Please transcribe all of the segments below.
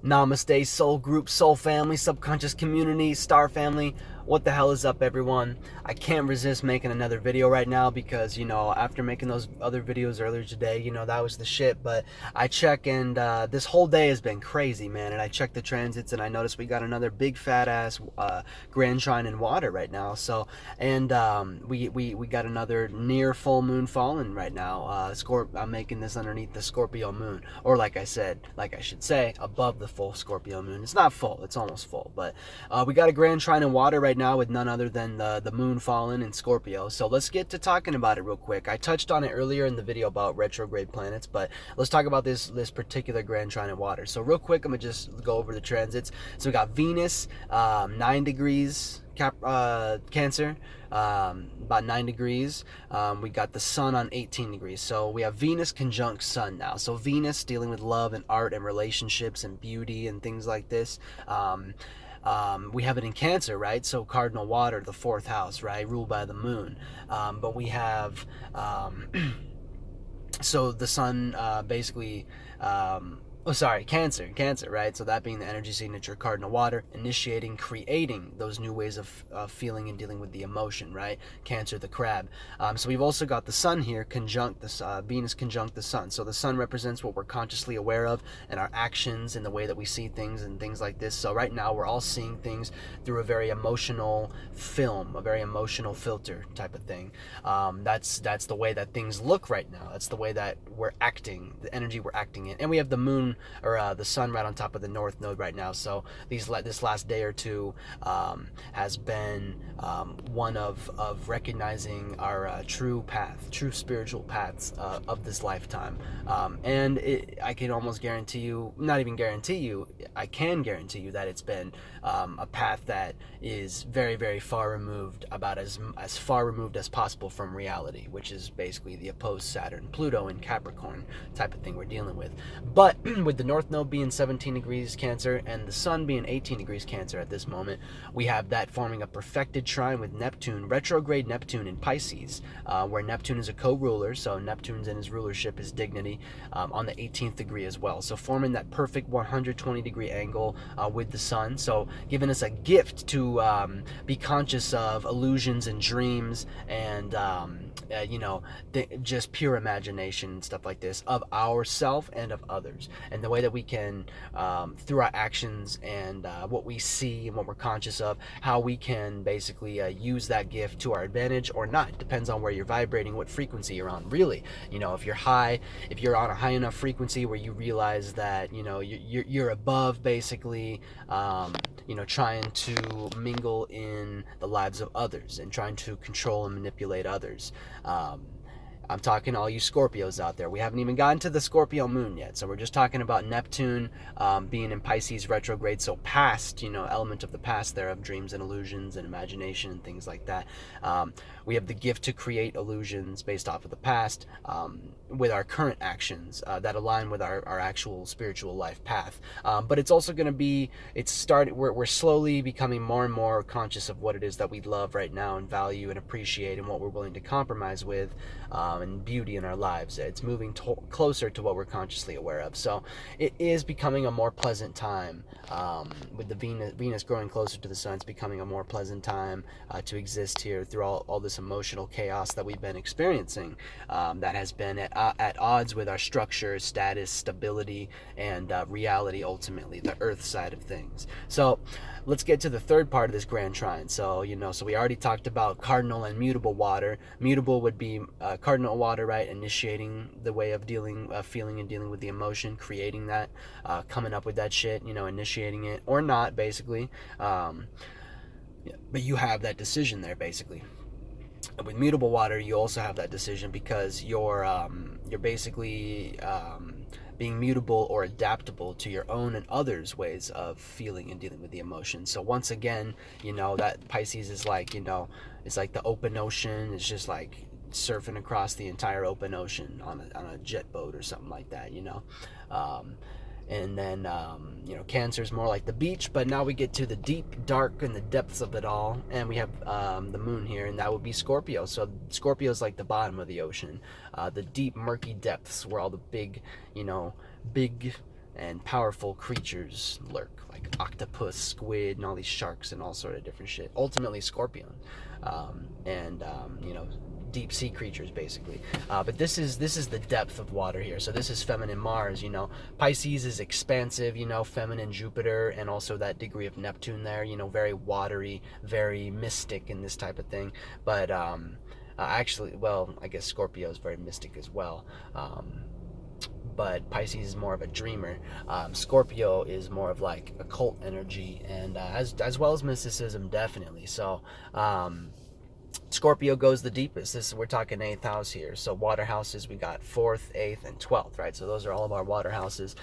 Namaste, soul group, soul family, subconscious community, star family. What the hell is up, everyone? I can't resist making another video right now because, after making those other videos earlier today, that was the shit. But I check and this whole day has been crazy, man. And I checked the transits and I noticed we got another big fat ass Grand Trine in water right now. So, and we got another near full moon falling right now. I'm making this underneath the Scorpio moon, or like I should say, above the full Scorpio moon. It's not full, it's almost full, but we got a Grand Trine in water right now with none other than the moon falling in Scorpio. So let's get to talking about it real quick. I touched on it earlier in the video about retrograde planets, but let's talk about this particular Grand Trine in water. So real quick, I'm gonna just go over the transits. So we got Venus, 9 degrees Cancer, about 9 degrees. We got the Sun on 18 degrees. So we have Venus conjunct Sun now. So Venus dealing with love and art and relationships and beauty and things like this. We have it in Cancer, right? So cardinal water, the 4th house, right? Ruled by the moon. But we have, so the Sun basically, Cancer, right? So that being the energy signature, cardinal water, initiating, creating those new ways of feeling and dealing with the emotion, right? Cancer, the crab. So we've also got the Sun here, conjunct the Venus conjunct the Sun. So the Sun represents what we're consciously aware of and our actions and the way that we see things and things like this. So right now we're all seeing things through a very emotional film, a very emotional filter type of thing. That's the way that things look right now. That's the way that we're acting, the energy we're acting in. And we have the moon, or the Sun, right on top of the North Node right now. So this last day or two has been one of recognizing our true path, true spiritual paths of this lifetime. And I can almost guarantee you, not even guarantee you, I can guarantee you that it's been a path that is very, very far removed, about as far removed as possible from reality, which is basically the opposed Saturn, Pluto in Capricorn type of thing we're dealing with. But with the North Node being 17 degrees Cancer and the Sun being 18 degrees Cancer at this moment, we have that forming a perfected trine with Neptune, retrograde Neptune in Pisces, where Neptune is a co-ruler, so Neptune's in his rulership, his dignity, on the 18th degree as well. So forming that perfect 120 degree angle with the Sun, so giving us a gift to be conscious of illusions and dreams and just pure imagination and stuff like this of ourself and of others, and the way that we can, through our actions and what we see and what we're conscious of, how we can basically use that gift to our advantage or not. It depends on where you're vibrating, what frequency you're on, really. If you're on a high enough frequency where you realize that you're above basically trying to mingle in the lives of others and trying to control and manipulate others. I'm talking to all you Scorpios out there. We haven't even gotten to the Scorpio moon yet. So we're just talking about Neptune being in Pisces retrograde. So past, element of the past there of dreams and illusions and imagination and things like that. We have the gift to create illusions based off of the past with our current actions that align with our actual spiritual life path. But it's also going to be, we're slowly becoming more and more conscious of what it is that we love right now and value and appreciate, and what we're willing to compromise with, and beauty in our lives. It's moving closer to what we're consciously aware of. So it is becoming a more pleasant time. With the Venus growing closer to the Sun, it's becoming a more pleasant time to exist here through all this emotional chaos that we've been experiencing, that has been at odds with our structure, status, stability, and reality, ultimately, the earth side of things. So let's get to the third part of this Grand Trine. So, so we already talked about cardinal and mutable water. Mutable would be cardinal water, right? Initiating the way of feeling and dealing with the emotion, creating that, coming up with that shit, initiating it or not, basically. But you have that decision there, basically. With mutable water, you also have that decision because you're basically being mutable or adaptable to your own and others' ways of feeling and dealing with the emotions. So once again, that Pisces is like, it's like the open ocean. It's just like surfing across the entire open ocean on a jet boat or something like that, and then Cancer is more like the beach, but now we get to the deep, dark, and the depths of it all, and we have the moon here, and that would be Scorpio. So Scorpio is like the bottom of the ocean, the deep, murky depths where all the big and powerful creatures lurk, like octopus, squid, and all these sharks and all sort of different shit. Ultimately, scorpion, and you know, deep sea creatures basically. But this is the depth of water here. So this is feminine Mars. You know, Pisces is expansive. You know, feminine Jupiter, and also that degree of Neptune there. You know, very watery, very mystic, and this type of thing. But actually, well, I guess Scorpio is very mystic as well. But Pisces is more of a dreamer. Scorpio is more of like occult energy, and as well as mysticism, definitely. So Scorpio goes the deepest. We're talking 8th house here. So water houses, we got 4th, 8th, and 12th, right? So those are all of our water houses.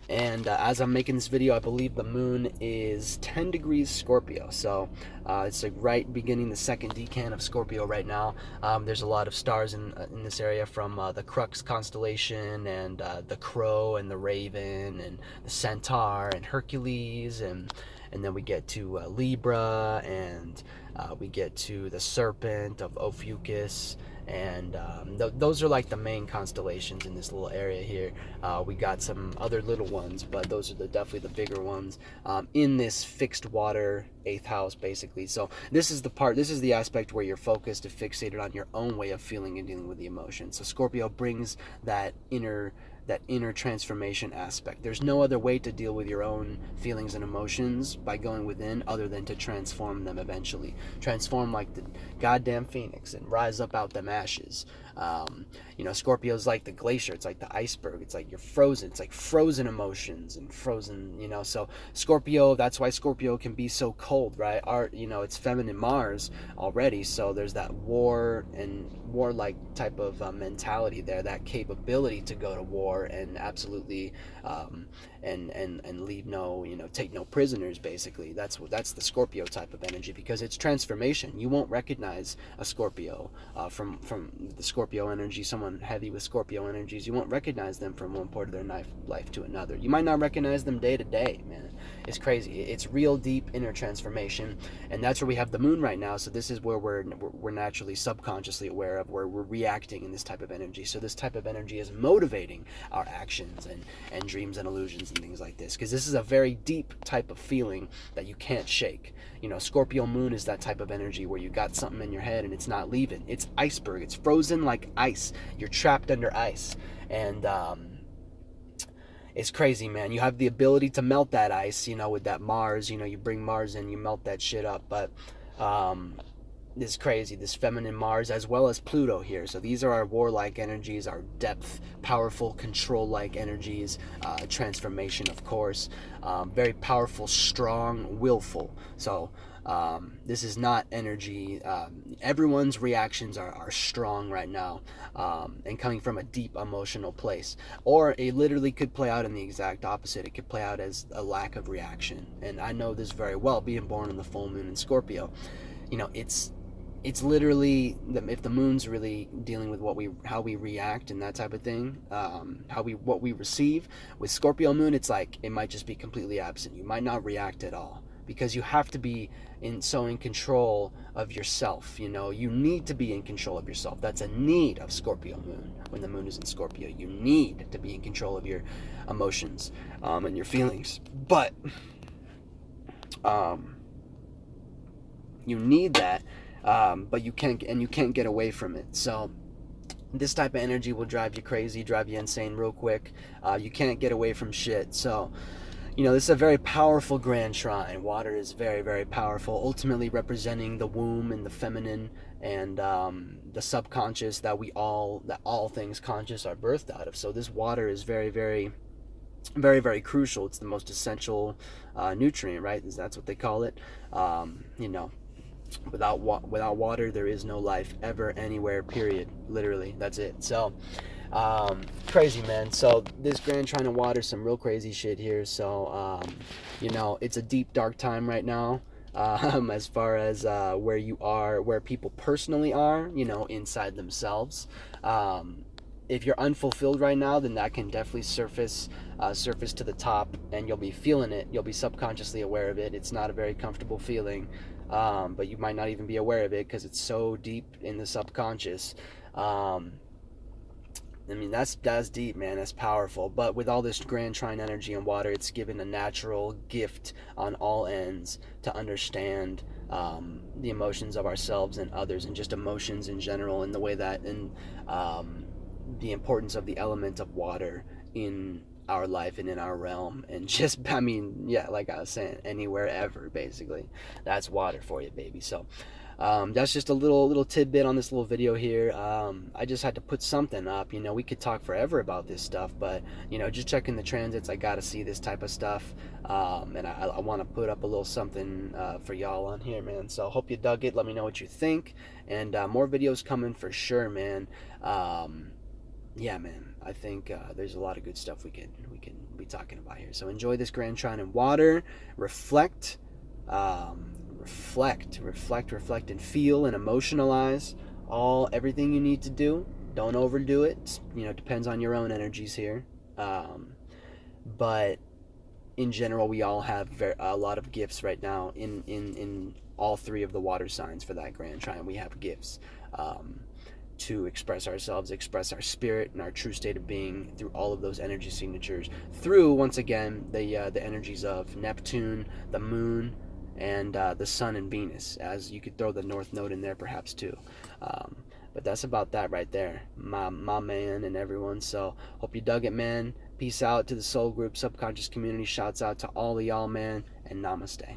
And as I'm making this video, I believe the moon is 10 degrees Scorpio. So it's like right beginning the second decan of Scorpio right now. There's a lot of stars in this area, from the Crux constellation, and the Crow, and the Raven, and the Centaur, and Hercules, and then we get to Libra, and we get to the Serpent of Ophiuchus, and those are like the main constellations in this little area here. We got some other little ones, but those are definitely the bigger ones in this fixed water 8th house, basically. So this is the aspect where you're focused and fixated on your own way of feeling and dealing with the emotions. So Scorpio brings that inner transformation aspect. There's no other way to deal with your own feelings and emotions by going within, other than to transform them eventually. Transform like the goddamn phoenix and rise up out them ashes. You know, Scorpio's like the glacier. It's like the iceberg. It's like you're frozen. It's like frozen emotions and frozen, you know. So Scorpio, that's why Scorpio can be so cold, right? You know, it's feminine Mars already, so there's that war and warlike type of mentality there, that capability to go to war and absolutely and leave no, you know, take no prisoners, basically. That's the Scorpio type of energy, because it's transformation. You won't recognize a Scorpio from the Scorpio energy, someone heavy with Scorpio energies. You won't recognize them from one part of their life to another. You might not recognize them day to day, man. It's crazy. It's real deep inner transformation, and that's where we have the moon right now. So this is where we're naturally subconsciously aware of, where we're reacting in this type of energy. So this type of energy is motivating our actions and dreams and illusions and things like this, because this is a very deep type of feeling that you can't shake. You know, Scorpio moon is that type of energy where you got something in your head and it's not leaving. It's iceberg. It's frozen like ice. You're trapped under ice, and it's crazy, man. You have the ability to melt that ice, you know, with that Mars. You know, you bring Mars in, you melt that shit up. But this is crazy, this feminine Mars, as well as Pluto here. So these are our warlike energies, our depth, powerful, control-like energies, transformation, of course. Very powerful, strong, willful. So this is not energy. Everyone's reactions are strong right now, and coming from a deep emotional place. Or it literally could play out in the exact opposite. It could play out as a lack of reaction. And I know this very well, being born in the full moon in Scorpio. You know, it's literally, if the moon's really dealing with how we react and that type of thing, what we receive. With Scorpio moon, it's like it might just be completely absent. You might not react at all, because you have to be so in control of yourself. You know, you need to be in control of yourself. That's a need of Scorpio moon. When the moon is in Scorpio, you need to be in control of your emotions and your feelings. But you need that. But you can't get away from it. So this type of energy will drive you crazy, drive you insane real quick. You can't get away from shit. So, you know, this is a very powerful grand trine. Water is very, very powerful, ultimately representing the womb and the feminine, and the subconscious that all things conscious are birthed out of. So this water is very, very, very, very crucial. It's the most essential nutrient, right? That's what they call it. You know, without water, there is no life ever, anywhere, period. Literally, that's it. So crazy, man. So this grand trine of water, some real crazy shit here. So you know, it's a deep dark time right now, as far as where you are, where people personally are, you know, inside themselves. If you're unfulfilled right now, then that can definitely surface to the top, and you'll be feeling it. You'll be subconsciously aware of it. It's not a very comfortable feeling, but you might not even be aware of it because it's so deep in the subconscious. I mean, that's deep, man. That's powerful. But with all this grand trine energy and water, it's given a natural gift on all ends to understand the emotions of ourselves and others, and just emotions in general, and the way that, and um, the importance of the element of water in our life and in our realm, and just, I mean, yeah, like I was saying, anywhere ever, basically, that's water for you, baby. So that's just a little tidbit on this little video here. I just had to put something up. You know, we could talk forever about this stuff, but you know, just checking the transits, I got to see this type of stuff, and I want to put up a little something for y'all on here, man. So hope you dug it. Let me know what you think, and more videos coming for sure, man. Yeah, man. I think there's a lot of good stuff we can be talking about here. So enjoy this Grand Trine in water. Reflect. Reflect, and feel and emotionalize everything you need to do. Don't overdo it. You know, it depends on your own energies here. But in general, we all have a lot of gifts right now in all three of the water signs for that Grand Trine. We have gifts. To express ourselves, express our spirit and our true state of being through all of those energy signatures. Through, once again, the energies of Neptune, the Moon, and the Sun and Venus. As you could throw the North Node in there, perhaps too. But that's about that right there, my man and everyone. So hope you dug it, man. Peace out to the soul group, subconscious community. Shouts out to all of y'all, man, and namaste.